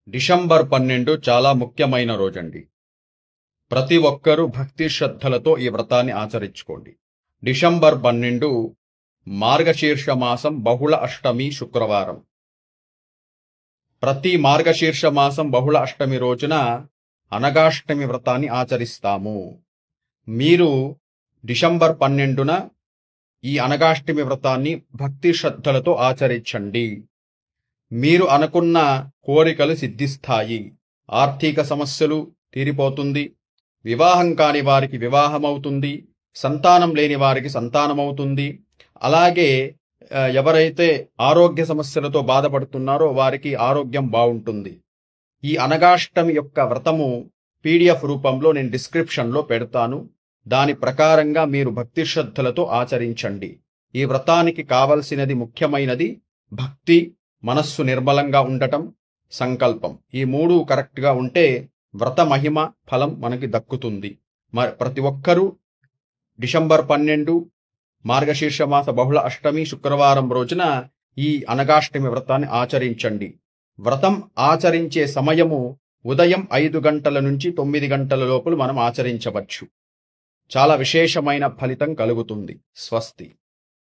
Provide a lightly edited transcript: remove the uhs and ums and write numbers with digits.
December 12 చాలా ముఖ్యమైన రోజండి. ప్రతి ఒక్కరూ భక్తి శ్రద్ధలతో ఈ వ్రతాన్ని ఆచరించుకోండి. డిసెంబర్ 12 మార్గశీర్ష మాసం బహుళ అష్టమి శుక్రవారం. ప్రతి మార్గశీర్ష మాసం బహుళ అష్టమి రోజున అనగాష్టమి వ్రతాన్ని ఆచరిస్తాము. మీరు డిసెంబర్ 12న ఈ అనగాష్టమి వ్రతాన్ని భక్తి శ్రద్ధలతో ఆచరించండి. మీరు అనుకున్న కోరికలు సిద్ధిస్తాయి. ఆర్థిక సమస్యలు తీరిపోతుంది. వివాహం కాని వారికి వివాహమవుతుంది. సంతానం లేని వారికి సంతానమవుతుంది. అలాగే ఎవరైతే ఆరోగ్య సమస్యలతో బాధపడుతున్నారో వారికి ఆరోగ్యం బాగుంటుంది. ఈ అనగాష్టమి యొక్క వ్రతము PDF రూపంలో నేను డిస్క్రిప్షన్లో పెడతాను. దాని ప్రకారంగా మీరు భక్తి శ్రద్ధలతో ఆచరించండి. ఈ వ్రతానికి కావలసినది ముఖ్యమైనది భక్తి, మనస్సు నిర్మలంగా ఉండటం, సంకల్పం. ఈ మూడు కరెక్ట్గా ఉంటే వ్రత మహిమ ఫలం మనకి దక్కుతుంది. ప్రతి ఒక్కరూ డిసెంబర్ 12 మార్గశీర్ష మాస బహుళ అష్టమి శుక్రవారం రోజున ఈ అనగాష్టమి వ్రతాన్ని ఆచరించండి. వ్రతం ఆచరించే సమయము ఉదయం 5 గంటల నుంచి 9 గంటల లోపల మనం ఆచరించవచ్చు. చాలా విశేషమైన ఫలితం కలుగుతుంది. స్వస్తి.